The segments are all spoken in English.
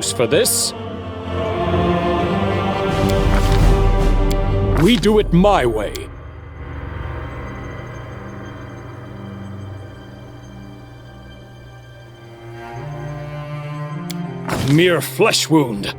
excuse for this. We do it my way. Mere flesh wound.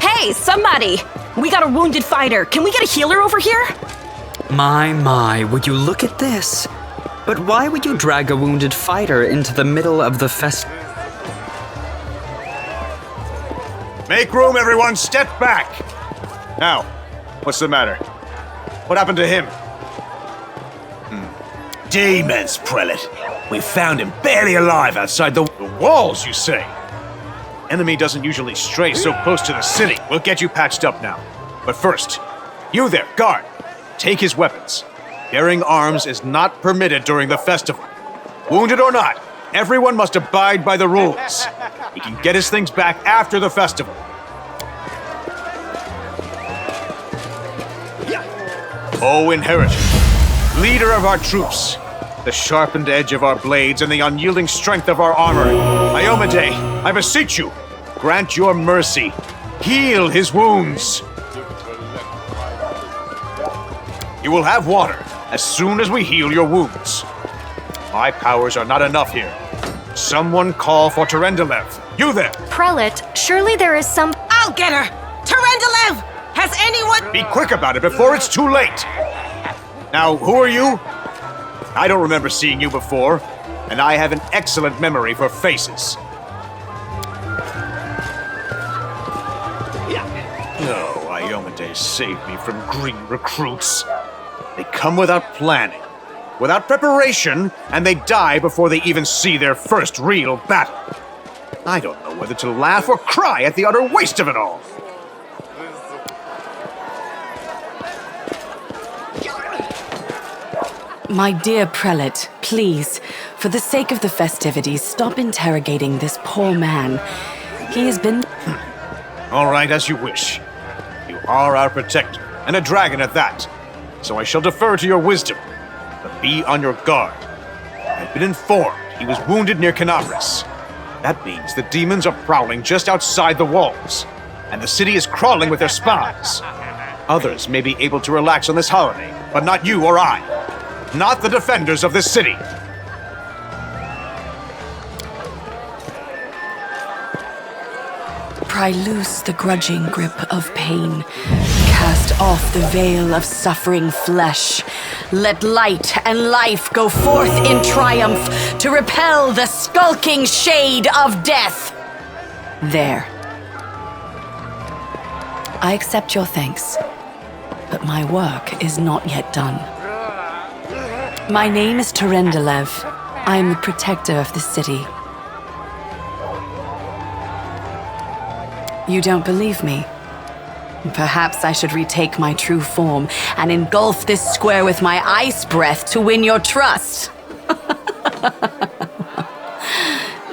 Hey, somebody! We got a wounded fighter. Can we get a healer over here? My, would you look at this? But why would you drag a wounded fighter into the middle of the fest? Make room, everyone! Step back! Now, what's the matter? What happened to him? Demons, Prelate. We found him barely alive outside the walls, you say? Enemy doesn't usually stray so close to the city. We'll get you patched up now. But first, you there, guard, take his weapons. Bearing arms is not permitted during the festival. Wounded or not, everyone must abide by the rules. He can get his things back after the festival. O Inheritor, leader of our troops, the sharpened edge of our blades and the unyielding strength of our armor, Iomade, I beseech you, grant your mercy. Heal his wounds. You will have water as soon as we heal your wounds. My powers are not enough here. Someone call for Terendelev. You there! Prelate, surely there is some... I'll get her! Terendelev! Has anyone... Be quick about it before it's too late! Now, who are you? I don't remember seeing you before, and I have an excellent memory for faces. No, Iomade saved me from green recruits. They come without planning, without preparation, and they die before they even see their first real battle. I don't know whether to laugh or cry at the utter waste of it all. My dear prelate, please, for the sake of the festivities, stop interrogating this poor man. He has been... All right, as you wish. You are our protector, and a dragon at that. So I shall defer to your wisdom, but be on your guard. I've been informed he was wounded near Kenabres. That means the demons are prowling just outside the walls, and the city is crawling with their spies. Others may be able to relax on this holiday, but not you or I. Not the defenders of this city. Pry loose the grudging grip of pain. Cast off the veil of suffering flesh. Let light and life go forth in triumph to repel the skulking shade of death. There. I accept your thanks, but my work is not yet done. My name is Terendelev. I am the protector of the city. You don't believe me? Perhaps I should retake my true form and engulf this square with my ice breath to win your trust.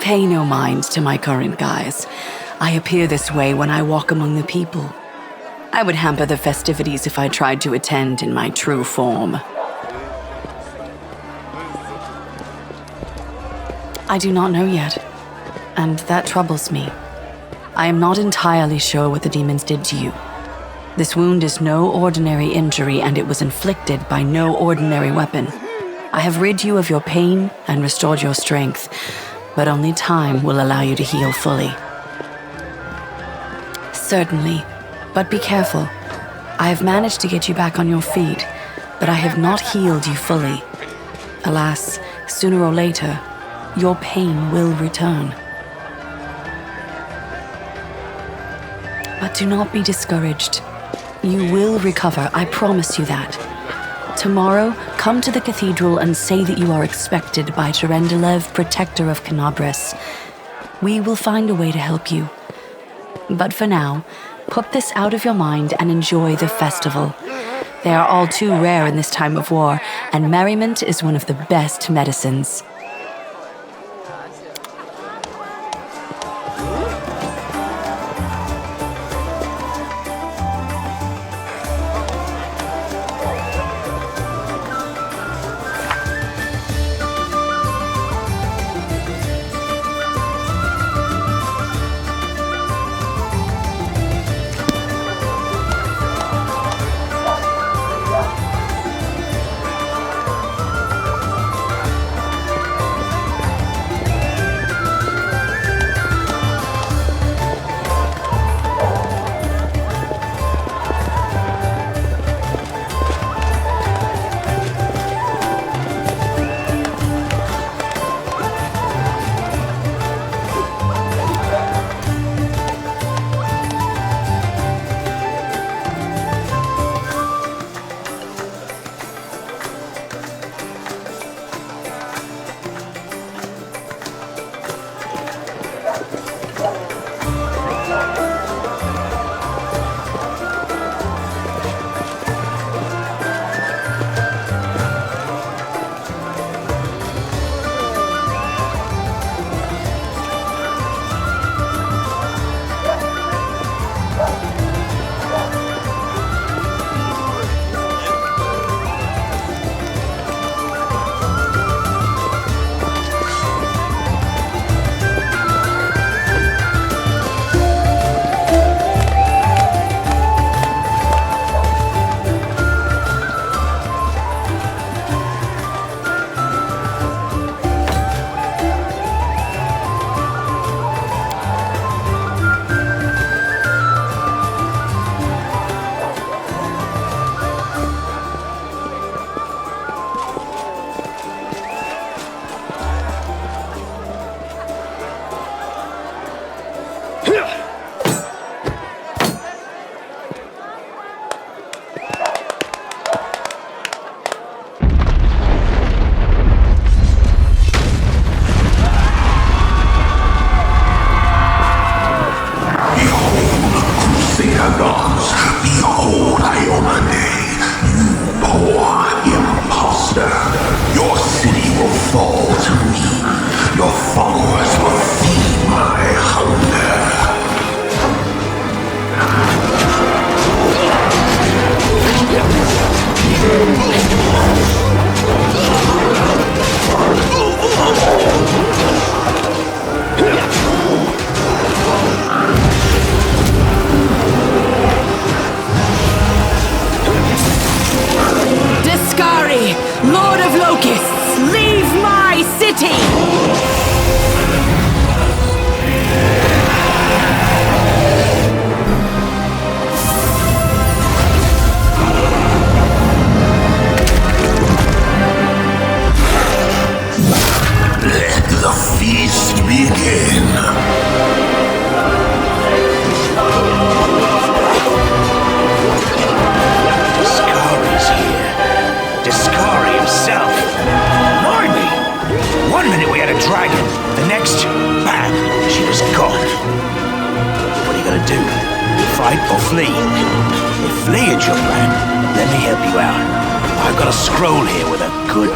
Pay no mind to my current guise. I appear this way when I walk among the people. I would hamper the festivities if I tried to attend in my true form. I do not know yet, and that troubles me. I am not entirely sure what the demons did to you. This wound is no ordinary injury, and it was inflicted by no ordinary weapon. I have rid you of your pain and restored your strength, but only time will allow you to heal fully. Certainly, but be careful. I have managed to get you back on your feet, but I have not healed you fully. Alas, sooner or later, your pain will return. But do not be discouraged. You will recover, I promise you that. Tomorrow, come to the cathedral and say that you are expected by Terendelev, protector of Kenabres. We will find a way to help you. But for now, put this out of your mind and enjoy the festival. They are all too rare in this time of war, and merriment is one of the best medicines.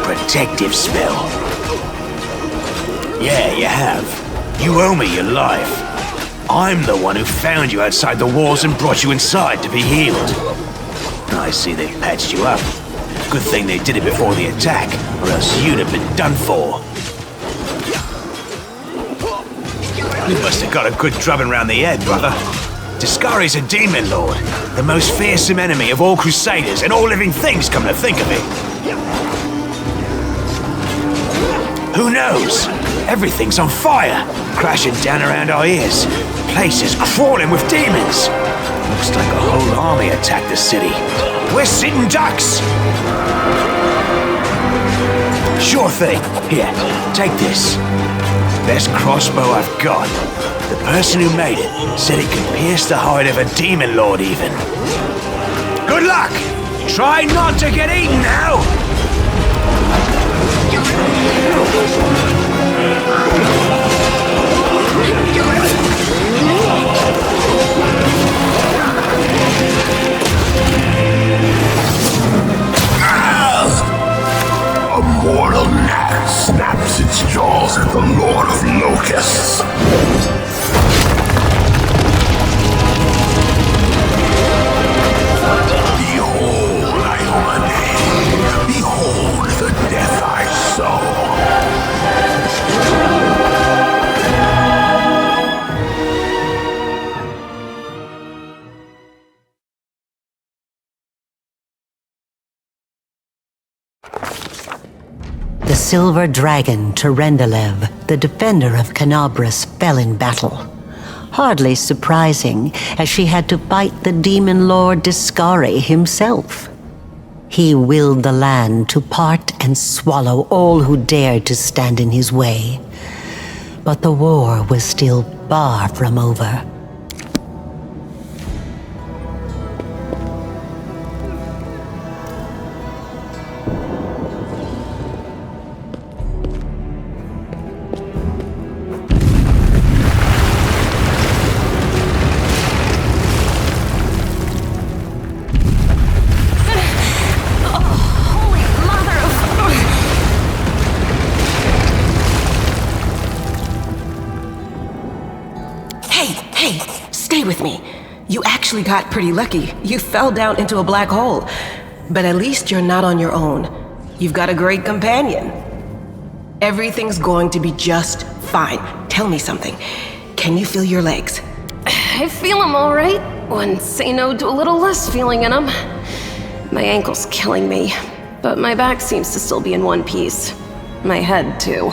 Protective spell. Yeah, you have. You owe me your life. I'm the one who found you outside the walls and brought you inside to be healed. I see they patched you up. Good thing they did it before the attack, or else you'd have been done for. You must have got a good drubbing round the head, brother. Deskaris a demon lord, the most fearsome enemy of all crusaders and all living things, come to think of it. Who knows? Everything's on fire, crashing down around our ears. Place is crawling with demons. Looks like a whole army attacked the city. We're sitting ducks! Sure thing. Here, take this. Best crossbow I've got. The person who made it said it could pierce the hide of a demon lord even. Good luck! Try not to get eaten now! A mortal gnat snaps its jaws at the Lord of Locusts. Behold, Iomade. Behold the death I sow. The silver dragon, Terendelev, the defender of Kenabres, fell in battle. Hardly surprising, as she had to fight the demon lord Deskaris himself. He willed the land to part and swallow all who dared to stand in his way. But the war was still far from over. Hey, stay with me. You actually got pretty lucky. You fell down into a black hole. But at least you're not on your own. You've got a great companion. Everything's going to be just fine. Tell me something. Can you feel your legs? I feel them all right. When say no to a little less feeling in them. My ankle's killing me, but my back seems to still be in one piece. My head, too.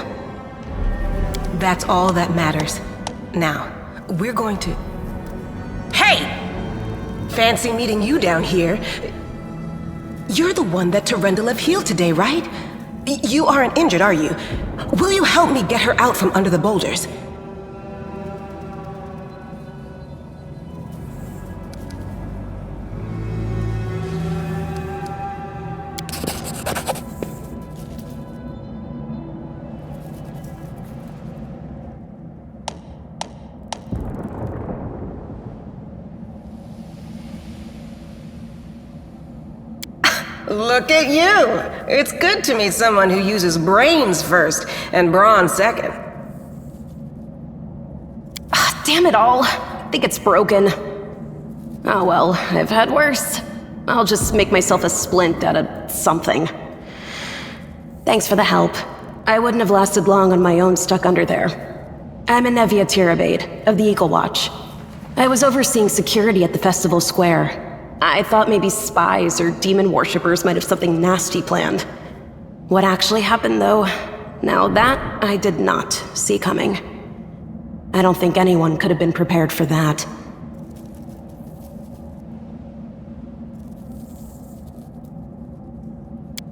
That's all that matters. Now, we're going to... Hey! Fancy meeting you down here. You're the one that Terendelev healed today, right? You aren't injured, are you? Will you help me get her out from under the boulders? Look at you! It's good to meet someone who uses brains first and brawn second. Damn it all. I think it's broken. Oh well, I've had worse. I'll just make myself a splint out of something. Thanks for the help. I wouldn't have lasted long on my own stuck under there. I'm Anevia of the Eagle Watch. I was overseeing security at the festival square. I thought maybe spies or demon worshippers might have something nasty planned. What actually happened, though, now that I did not see coming. I don't think anyone could have been prepared for that.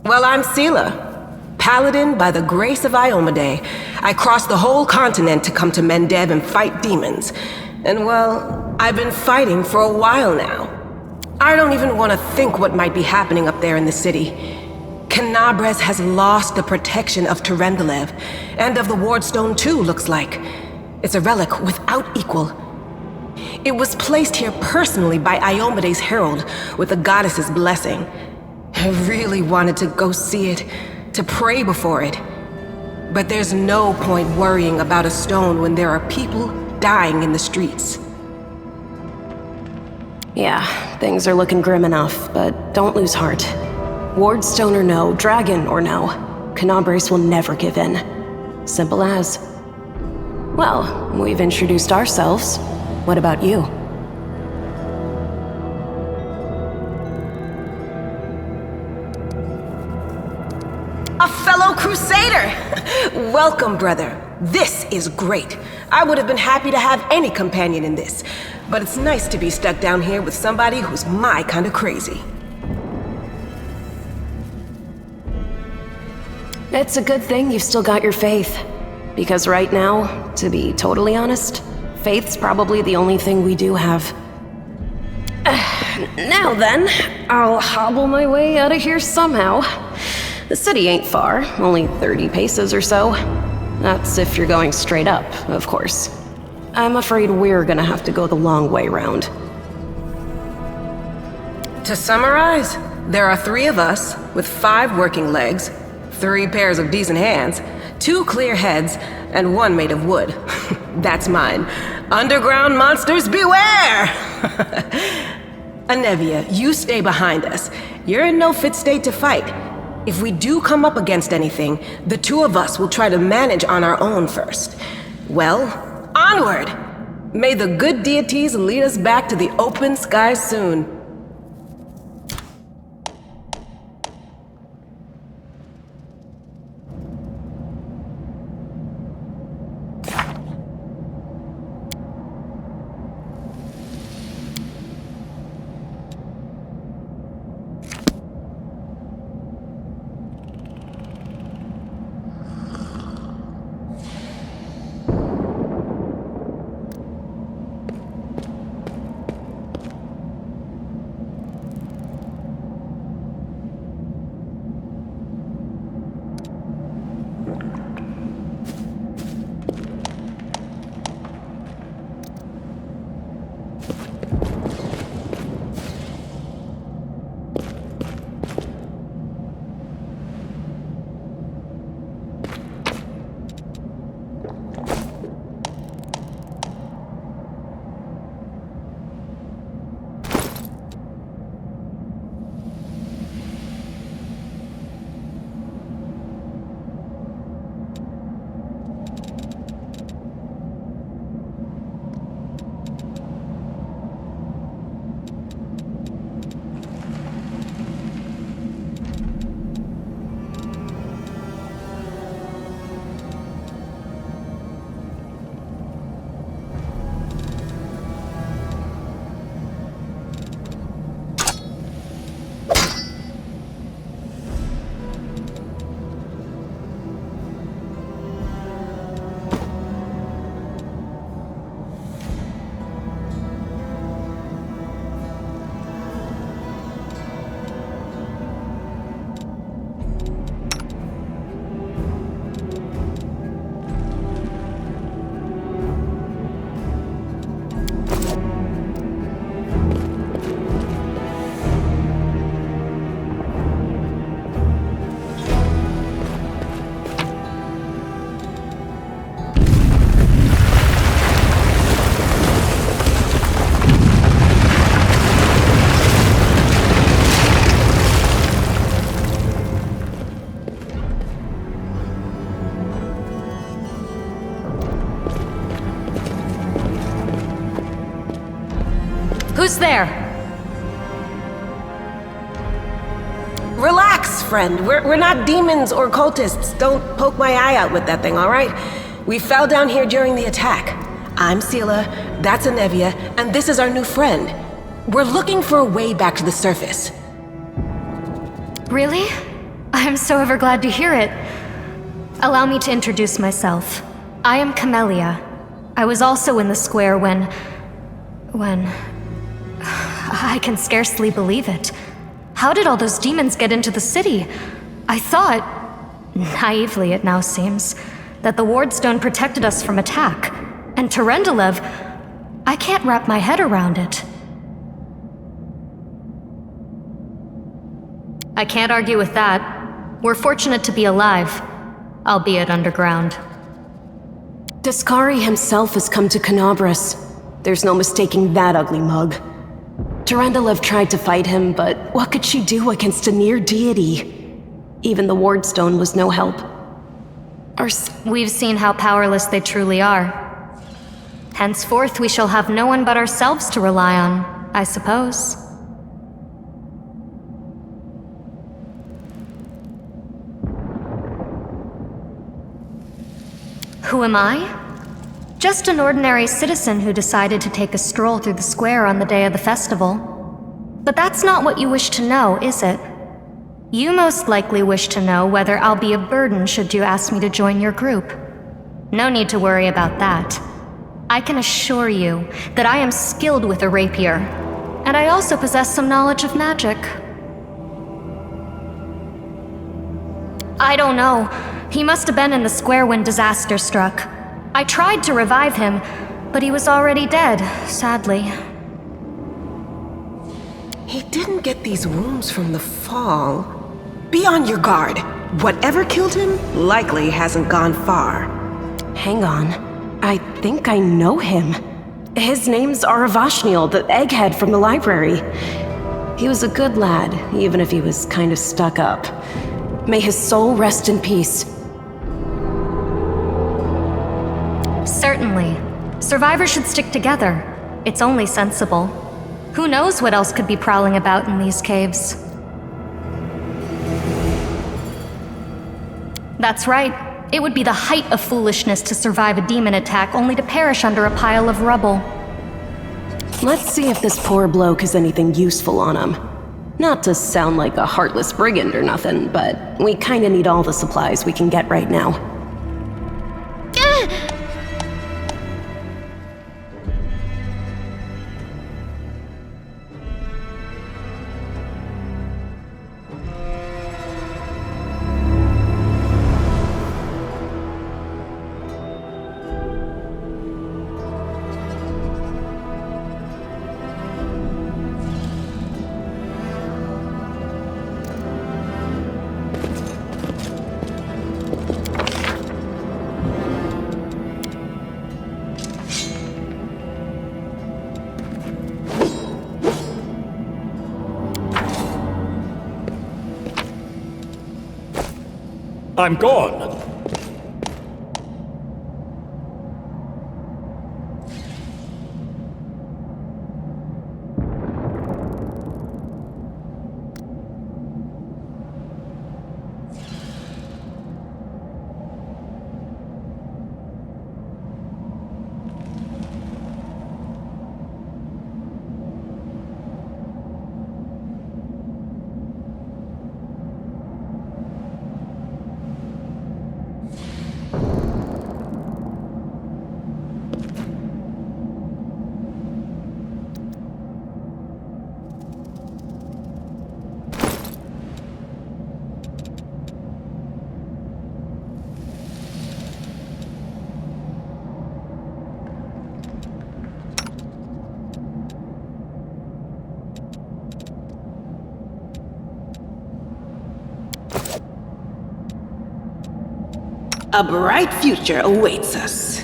Well, I'm Seelah, paladin by the grace of Iomade. I crossed the whole continent to come to Mendev and fight demons. And well, I've been fighting for a while now. I don't even want to think what might be happening up there in the city. Kenabres has lost the protection of Terendelev, and of the Wardstone too, looks like. It's a relic without equal. It was placed here personally by Iomade's herald, with the goddess's blessing. I really wanted to go see it, to pray before it. But there's no point worrying about a stone when there are people dying in the streets. Yeah, things are looking grim enough, but don't lose heart. Wardstone or no, dragon or no, Kenabres will never give in. Simple as. Well, we've introduced ourselves. What about you? A fellow crusader! Welcome, brother. This is great. I would have been happy to have any companion in this, but it's nice to be stuck down here with somebody who's my kind of crazy. It's a good thing you've still got your faith. Because right now, to be totally honest, faith's probably the only thing we do have. Now then, I'll hobble my way out of here somehow. The city ain't far, only 30 paces or so. That's if you're going straight up, of course. I'm afraid we're gonna have to go the long way round. To summarize, there are 3 of us with 5 working legs, 3 pairs of decent hands, 2 clear heads, and 1 made of wood. That's mine. Underground monsters beware! Anevia, you stay behind us. You're in no fit state to fight. If we do come up against anything, the 2 of us will try to manage on our own first. Well, onward! May the good deities lead us back to the open skies soon. Who's there? Relax, friend. We're not demons or cultists. Don't poke my eye out with that thing, all right? We fell down here during the attack. I'm Seelah, that's Anevia, and this is our new friend. We're looking for a way back to the surface. Really? I'm so ever glad to hear it. Allow me to introduce myself. I am Camellia. I was also in the square when... I can scarcely believe it. How did all those demons get into the city? I thought, naively it now seems, that the Wardstone protected us from attack. And Terendelev, I can't wrap my head around it. I can't argue with that. We're fortunate to be alive, albeit underground. Deskaris himself has come to Kenabres. There's no mistaking that ugly mug. Terendelev tried to fight him, but what could she do against a near deity? Even the Wardstone was no help. We've seen how powerless they truly are. Henceforth, we shall have no one but ourselves to rely on, I suppose. Who am I? Just an ordinary citizen who decided to take a stroll through the square on the day of the festival. But that's not what you wish to know, is it? You most likely wish to know whether I'll be a burden should you ask me to join your group. No need to worry about that. I can assure you that I am skilled with a rapier, and I also possess some knowledge of magic. I don't know. He must have been in the square when disaster struck. I tried to revive him, but he was already dead, sadly. He didn't get these wounds from the fall. Be on your guard. Whatever killed him likely hasn't gone far. Hang on. I think I know him. His name's Aravashniel, the egghead from the library. He was a good lad, even if he was kind of stuck up. May his soul rest in peace. Certainly. Survivors should stick together. It's only sensible. Who knows what else could be prowling about in these caves? That's right. It would be the height of foolishness to survive a demon attack only to perish under a pile of rubble. Let's see if this poor bloke has anything useful on him. Not to sound like a heartless brigand or nothing, but we kinda need all the supplies we can get right now. I'm gone. A bright future awaits us.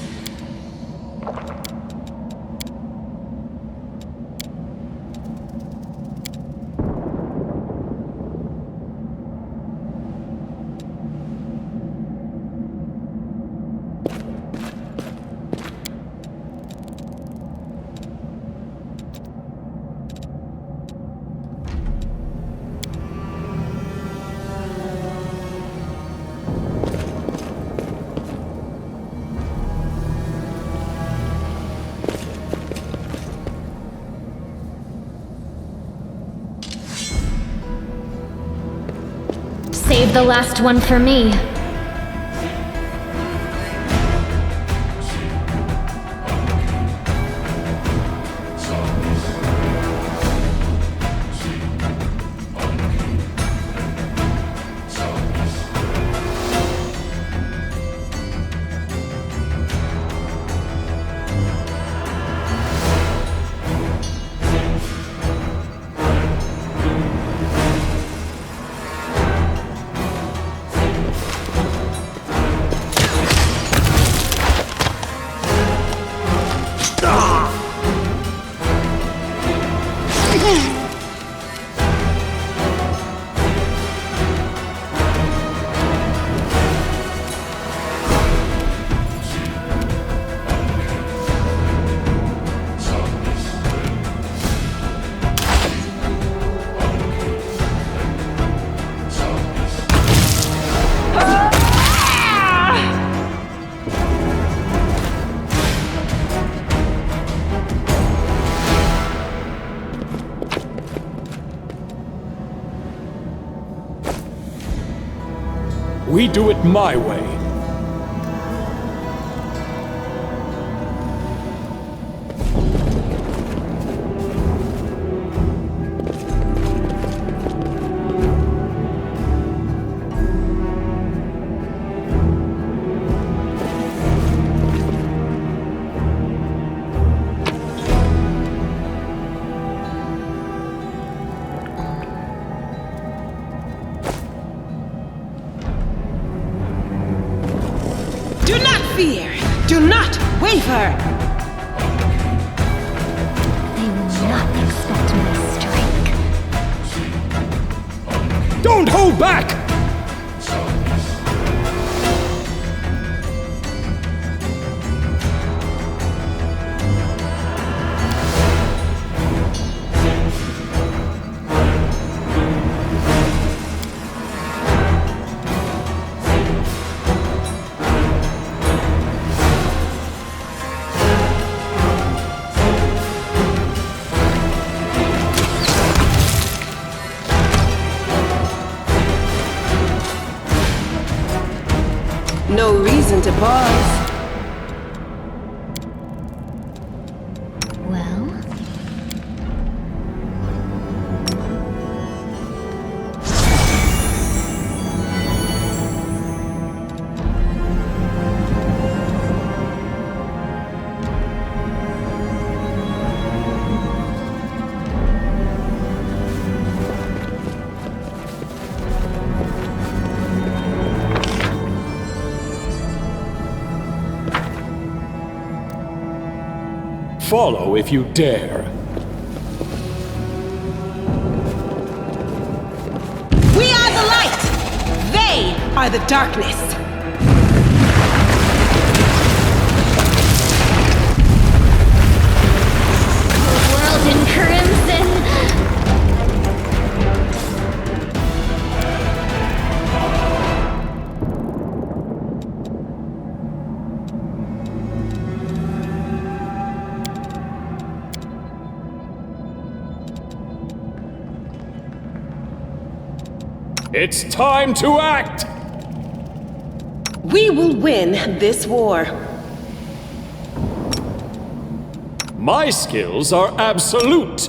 Save the last one for me. We do it my way. fear! Do not waver! They will not expect my strike. Don't hold back! No reason to pause. Well, Follow if you dare. We are the light! They are the darkness! world in crimson! It's time to act! We will win this war. My skills are absolute!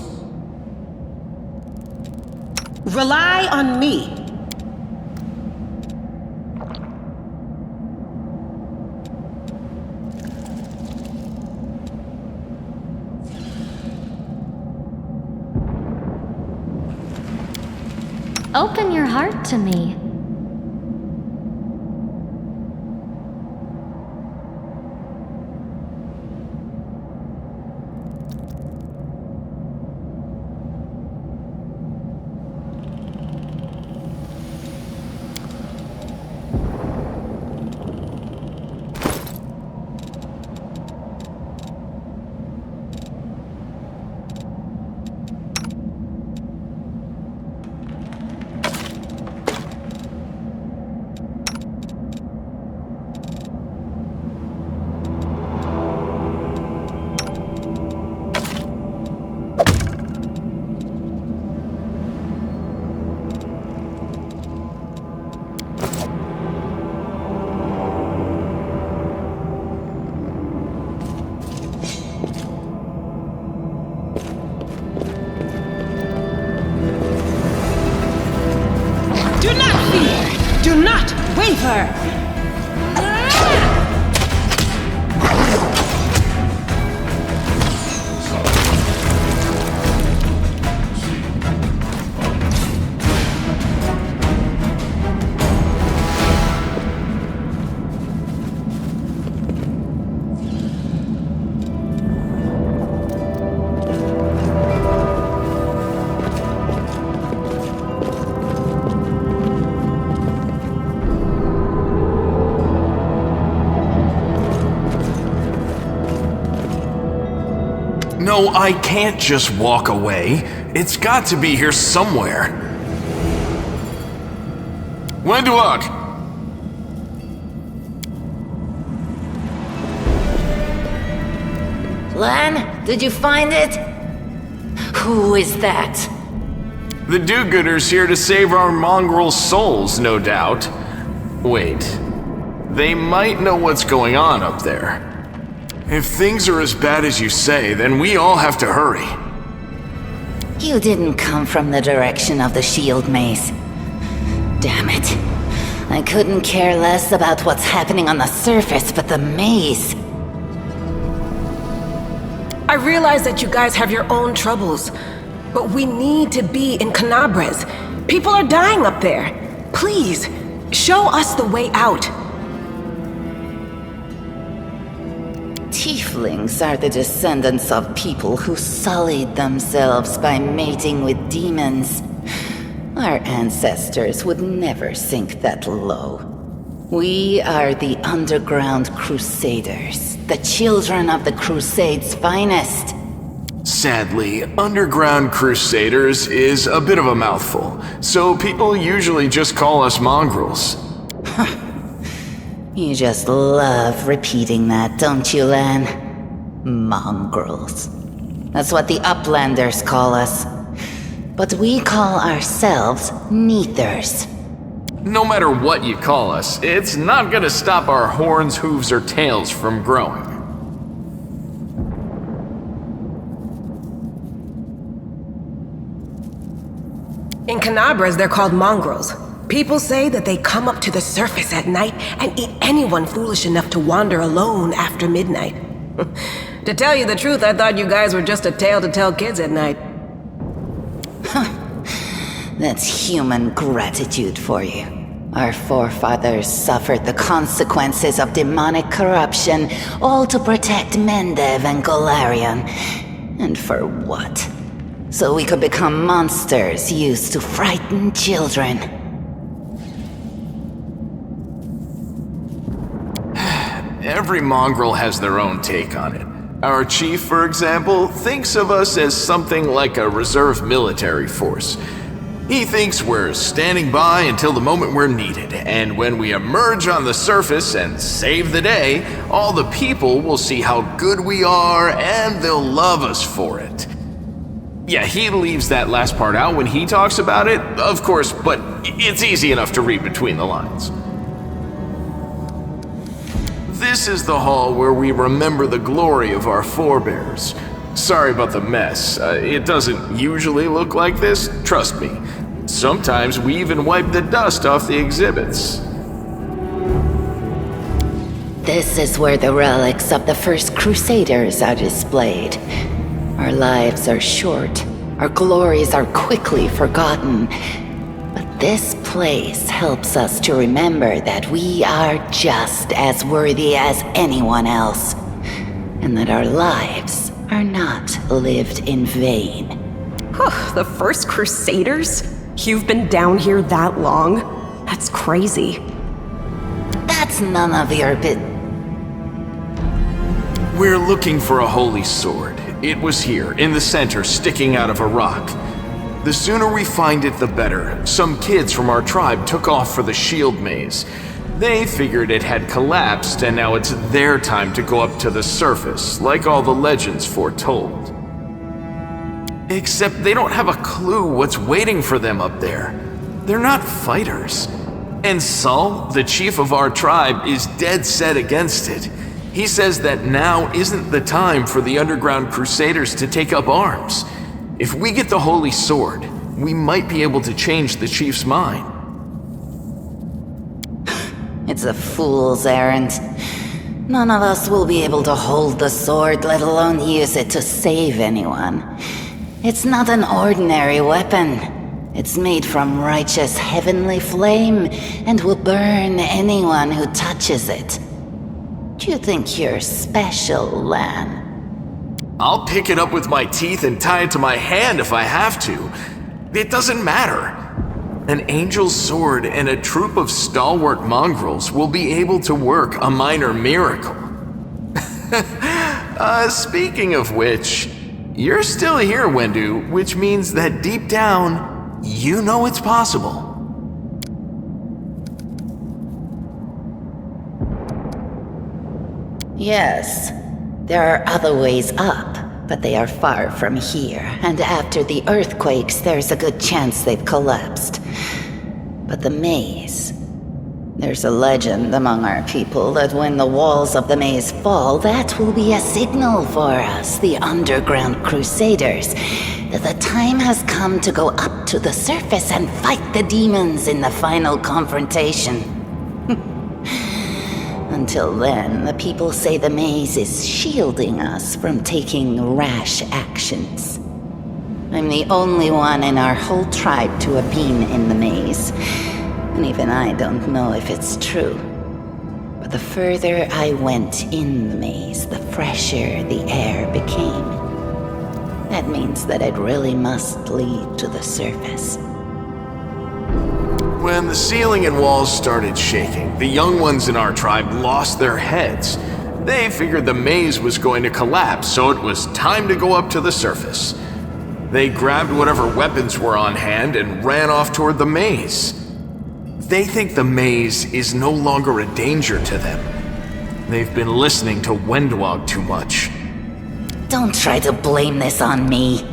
Rely on me. Open your heart to me. Do not waver! No, I can't just walk away. It's got to be here somewhere. When to look? Lan, did you find it? Who is that? The do-gooders here to save our mongrel souls, no doubt. Wait. They might know what's going on up there. If things are as bad as you say, then we all have to hurry. You didn't come from the direction of the shield maze. Damn it. I couldn't care less about what's happening on the surface, but the maze. I realize that you guys have your own troubles, but we need to be in Kenabres. People are dying up there. Please, show us the way out. tieflings are the descendants of people who sullied themselves by mating with demons. Our ancestors would never sink that low. We are the underground crusaders, the children of the Crusade's finest. Sadly, underground crusaders is a bit of a mouthful, so people usually just call us mongrels. You just love repeating that, don't you, Lan? Mongrels. That's what the Uplanders call us. But we call ourselves Neathers. No matter what you call us, it's not gonna stop our horns, hooves, or tails from growing. In Kenabres, they're called mongrels. People say that they come up to the surface at night and eat anyone foolish enough to wander alone after midnight. To tell you the truth, I thought you guys were just a tale to tell kids at night. That's human gratitude for you. Our forefathers suffered the consequences of demonic corruption, all to protect Mendev and Golarion. And for what? So we could become monsters used to frighten children. Every mongrel has their own take on it. Our chief, for example, thinks of us as something like a reserve military force. He thinks we're standing by until the moment we're needed, and when we emerge on the surface and save the day, all the people will see how good we are and they'll love us for it. Yeah, he leaves that last part out when he talks about it, of course, but it's easy enough to read between the lines. This is the hall where we remember the glory of our forebears. Sorry about the mess. It doesn't usually look like this, trust me. Sometimes we even wipe the dust off the exhibits. This is where the relics of the first crusaders are displayed. Our lives are short, our glories are quickly forgotten. But this place helps us to remember that we are just as worthy as anyone else, and that our lives are not lived in vain. The first crusaders? You've been down here that long? That's crazy. That's none of your We're looking for a holy sword. It was here, in the center, sticking out of a rock. The sooner we find it, the better. Some kids from our tribe took off for the shield maze. They figured it had collapsed, and now it's their time to go up to the surface, like all the legends foretold. Except they don't have a clue what's waiting for them up there. They're not fighters. And Saul, the chief of our tribe, is dead set against it. He says that now isn't the time for the underground crusaders to take up arms. If we get the holy sword, we might be able to change the chief's mind. It's a fool's errand. None of us will be able to hold the sword, let alone use it to save anyone. It's not an ordinary weapon. It's made from righteous heavenly flame and will burn anyone who touches it. Do you think you're special, Lan? I'll pick it up with my teeth and tie it to my hand if I have to. It doesn't matter. An angel's sword and a troop of stalwart mongrels will be able to work a minor miracle. Speaking of which, you're still here, Wendu, which means that deep down, you know it's possible. Yes, there are other ways up, but they are far from here, and after the earthquakes, there's a good chance they've collapsed. But the maze... There's a legend among our people that when the walls of the maze fall, that will be a signal for us, the underground crusaders, that the time has come to go up to the surface and fight the demons in the final confrontation. Until then, the people say the maze is shielding us from taking rash actions. I'm the only one in our whole tribe to have been in the maze, and even I don't know if it's true. But the further I went in the maze, the fresher the air became. That means that it really must lead to the surface. When the ceiling and walls started shaking, the young ones in our tribe lost their heads. They figured the maze was going to collapse, so it was time to go up to the surface. They grabbed whatever weapons were on hand and ran off toward the maze. They think the maze is no longer a danger to them. They've been listening to Wendwog too much. Don't try to blame this on me.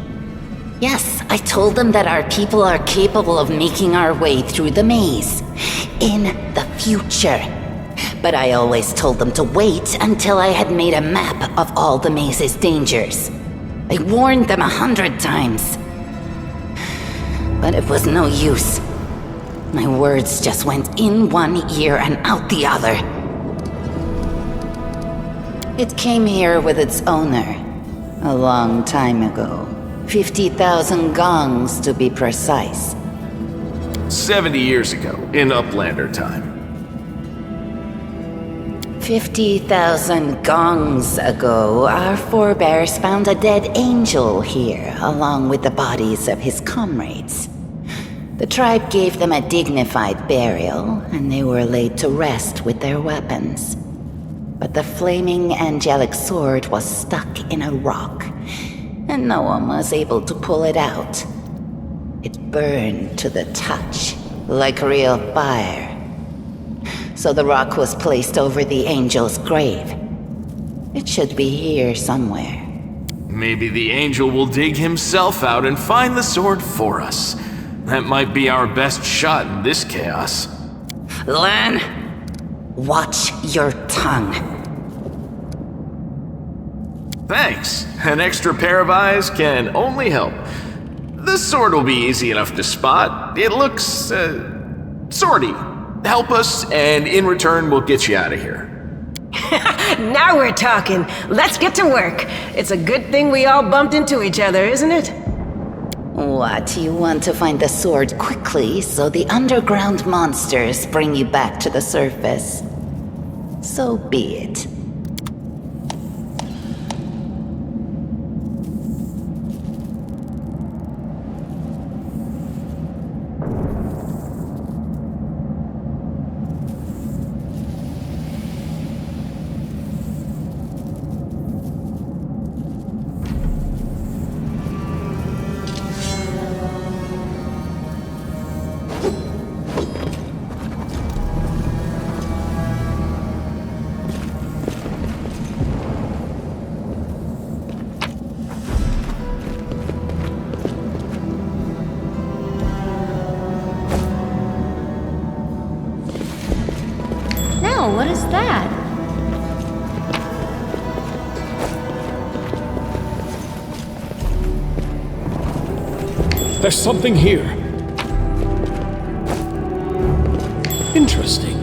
Yes, I told them that our people are capable of making our way through the maze. In the future. But I always told them to wait until I had made a map of all the maze's dangers. I warned them 100 times. But it was no use. My words just went in one ear and out the other. It came here with its owner, a long time ago. 50,000 gongs to be precise. 70 years ago, in Uplander time. 50,000 gongs ago, our forebears found a dead angel here, along with the bodies of his comrades. The tribe gave them a dignified burial, and they were laid to rest with their weapons. But the flaming angelic sword was stuck in a rock, and no one was able to pull it out. It burned to the touch, like real fire. So the rock was placed over the angel's grave. It should be here somewhere. Maybe the angel will dig himself out and find the sword for us. That might be our best shot in this chaos. Lan, watch your tongue. Thanks. An extra pair of eyes can only help. The sword will be easy enough to spot. It looks, swordy. Help us, and in return, we'll get you out of here. Now we're talking. Let's get to work. It's a good thing we all bumped into each other, isn't it? What, you want to find the sword quickly so the underground monsters bring you back to the surface? So be it. What is that? There's something here. Interesting.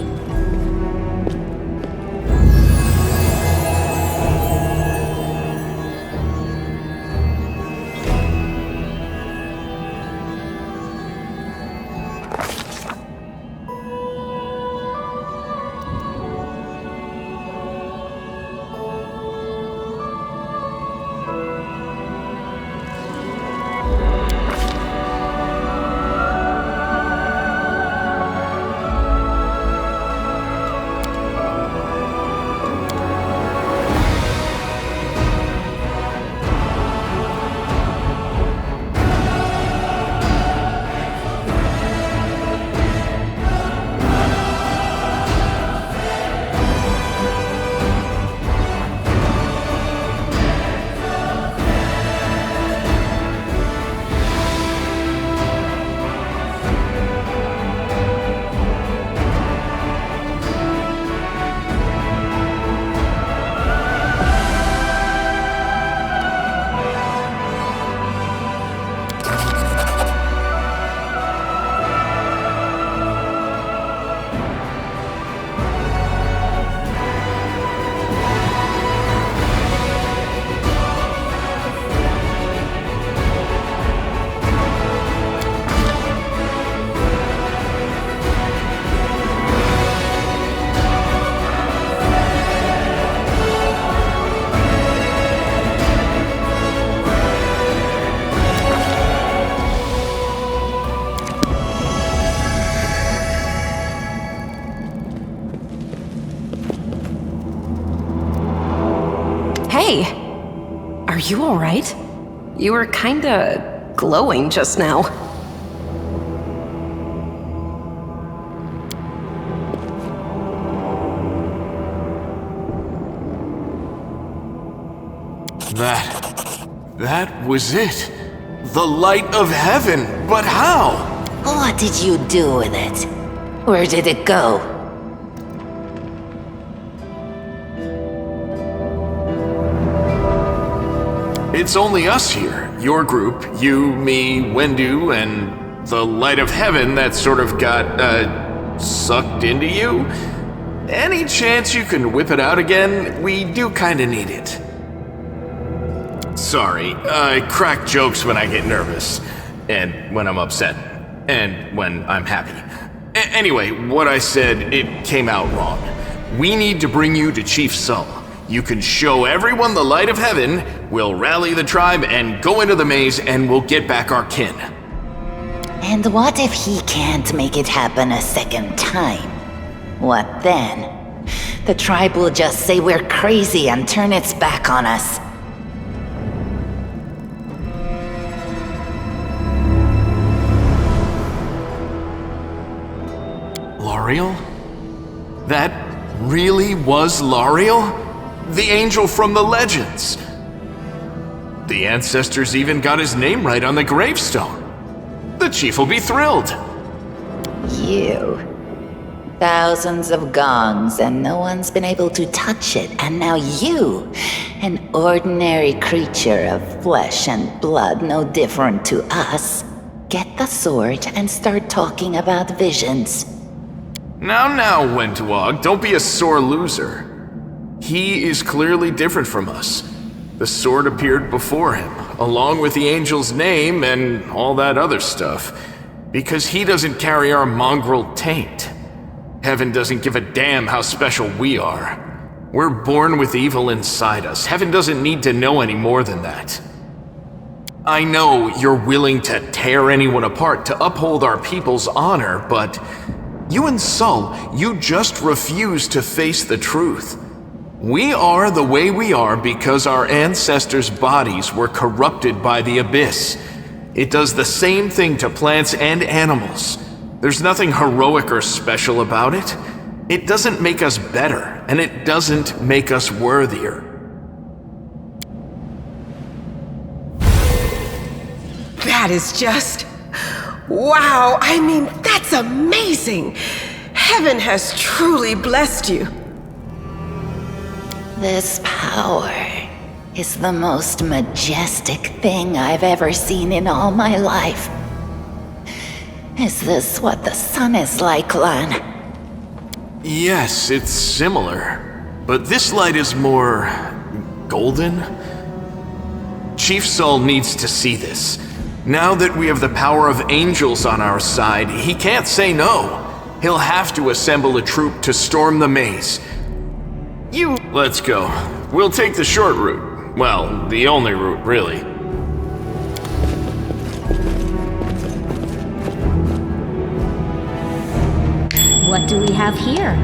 Hey! Are you alright? You were kinda glowing just now. That was it. The light of heaven, but how? What did you do with it? Where did it go? It's only us here. Your group, you, me, Wendu, and the light of heaven that sort of got, sucked into you. Any chance you can whip it out again? We do kinda need it. Sorry, I crack jokes when I get nervous, and when I'm upset, and when I'm happy. Anyway, what I said, it came out wrong. We need to bring you to Chief Sull. You can show everyone the light of heaven, we'll rally the tribe and go into the maze, and we'll get back our kin. And what if he can't make it happen a second time? What then? The tribe will just say we're crazy and turn its back on us. Lariel? That really was Lariel? The angel from the legends. The ancestors even got his name right on the gravestone. The chief will be thrilled. You. Thousands of gongs and no one's been able to touch it, and now you, an ordinary creature of flesh and blood no different to us, get the sword and start talking about visions. Now, Wentuog, don't be a sore loser. He is clearly different from us. The sword appeared before him, along with the angel's name and all that other stuff, because he doesn't carry our mongrel taint. Heaven doesn't give a damn how special we are. We're born with evil inside us. Heaven doesn't need to know any more than that. I know you're willing to tear anyone apart to uphold our people's honor, but you and Sull, you just refuse to face the truth. We are the way we are because our ancestors' bodies were corrupted by the Abyss. It does the same thing to plants and animals. There's nothing heroic or special about it. It doesn't make us better, and it doesn't make us worthier. That is just... wow! I mean, that's amazing! Heaven has truly blessed you. This power is the most majestic thing I've ever seen in all my life. Is this what the sun is like, Lan? Yes, it's similar, but this light is more... golden? Chief Sull needs to see this. Now that we have the power of angels on our side, he can't say no. He'll have to assemble a troop to storm the maze. Let's go. We'll take the short route. Well, the only route, really. What do we have here?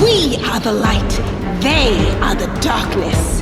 We are the light. They are the darkness.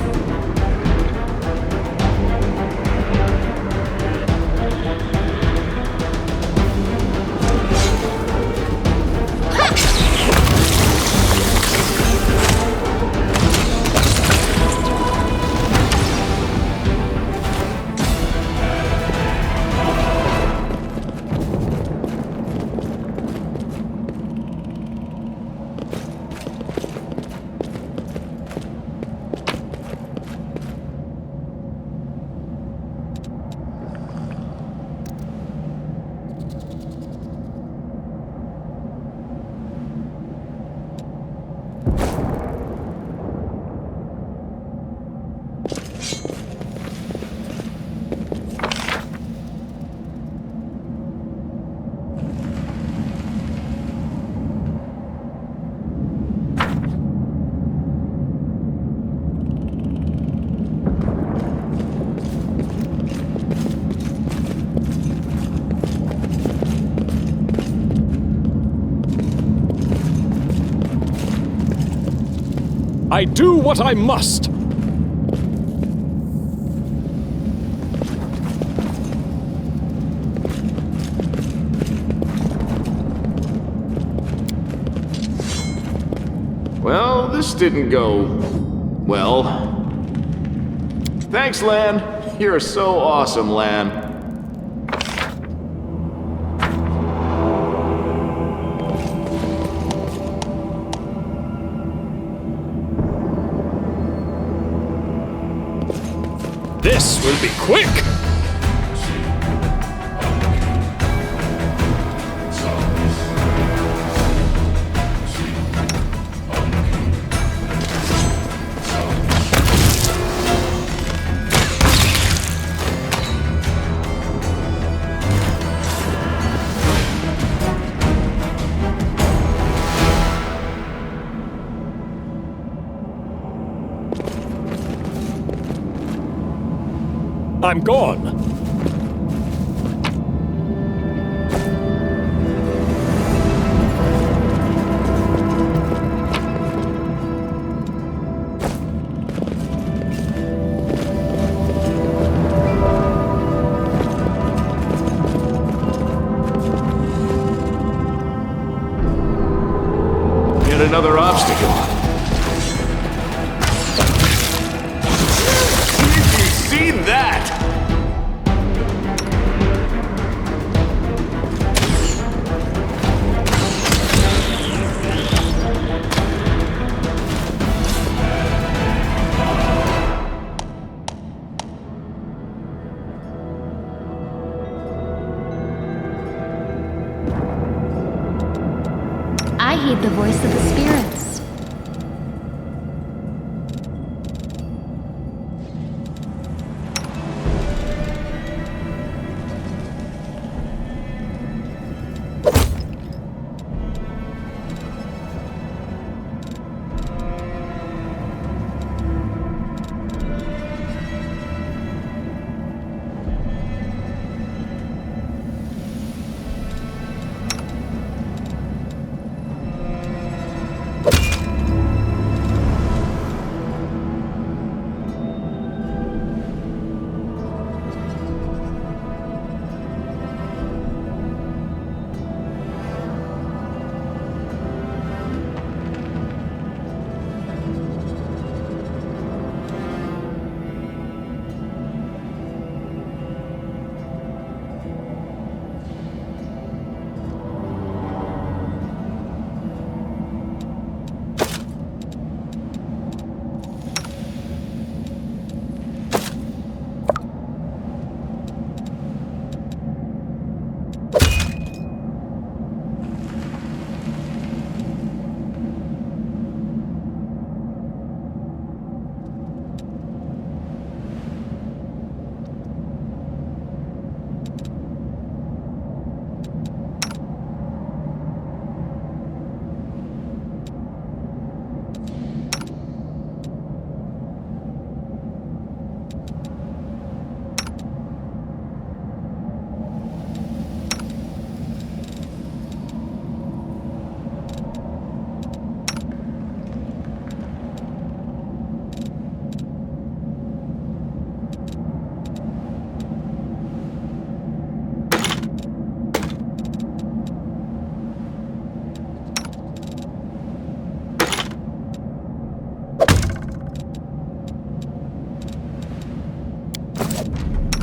I do what I must. Well, this didn't go well. Thanks, Lan. You're so awesome, Lan. This will be quick! I'm gone. Yet another obstacle. Did you see that? I heed the voice of the spirits.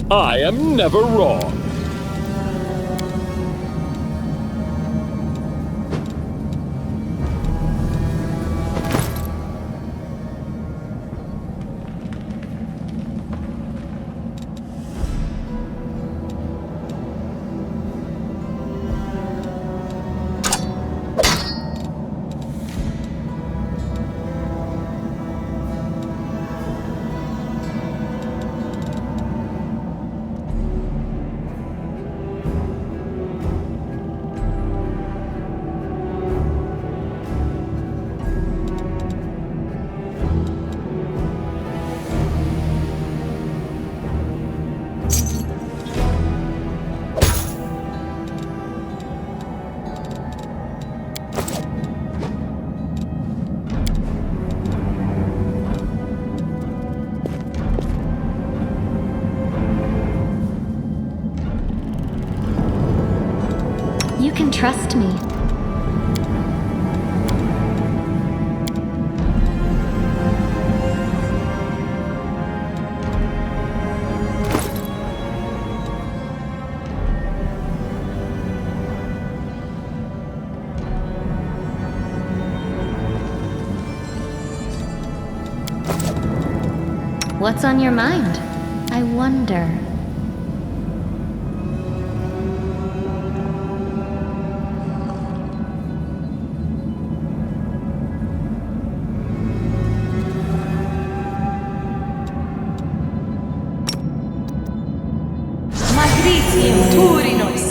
I am never wrong. can trust me. What's on your mind? I wonder. Magritium Turinos.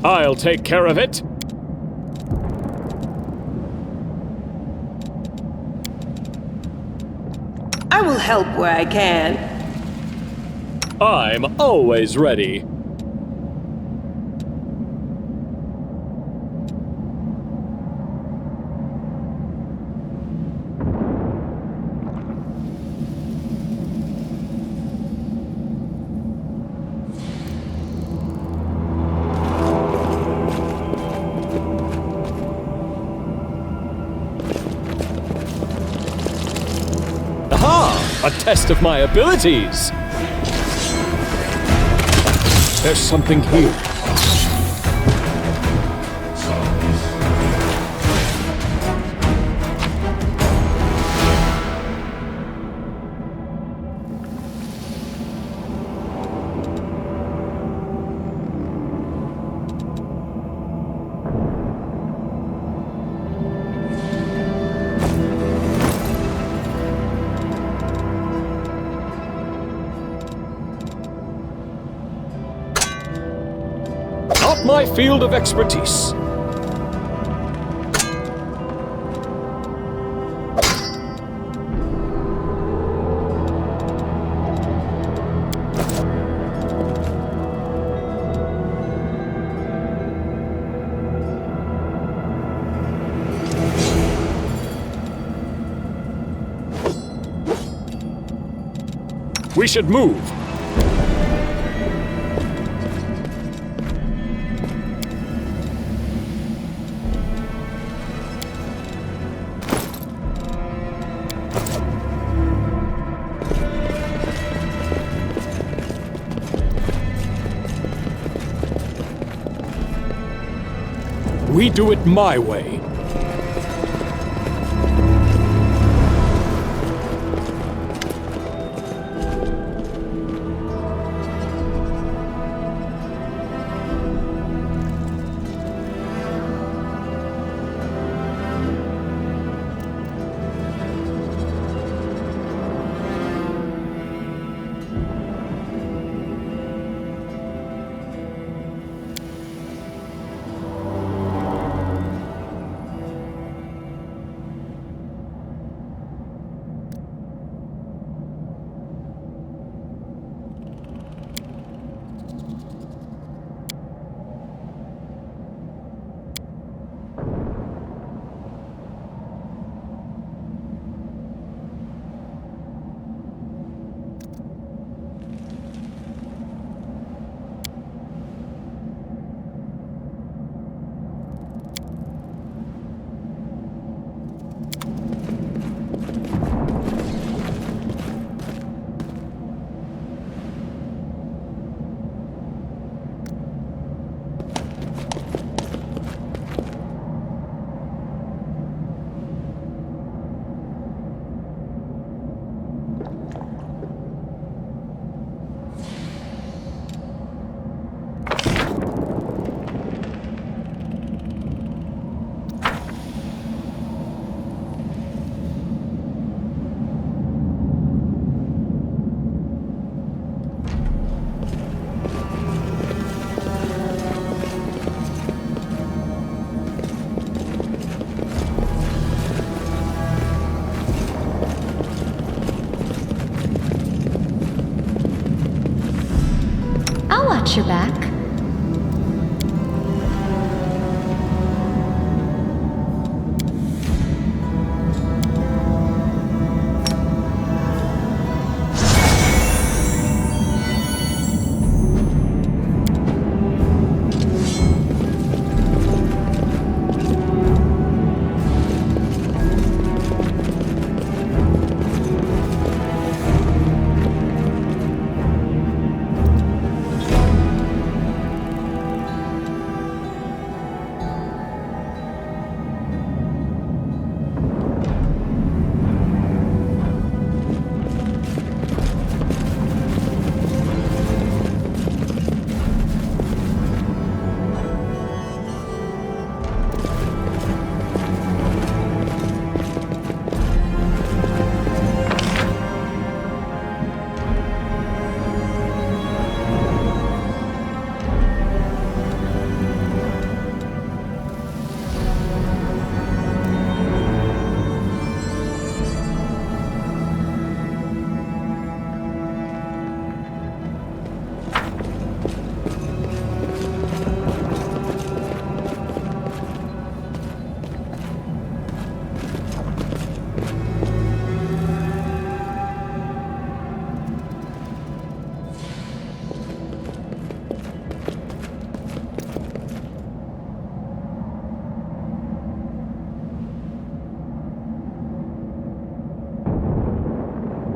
I'll take care of it. I will help where I can. I'm always ready. A test of my abilities! There's something here. My field of expertise. We should move. We do it my way. watch your back.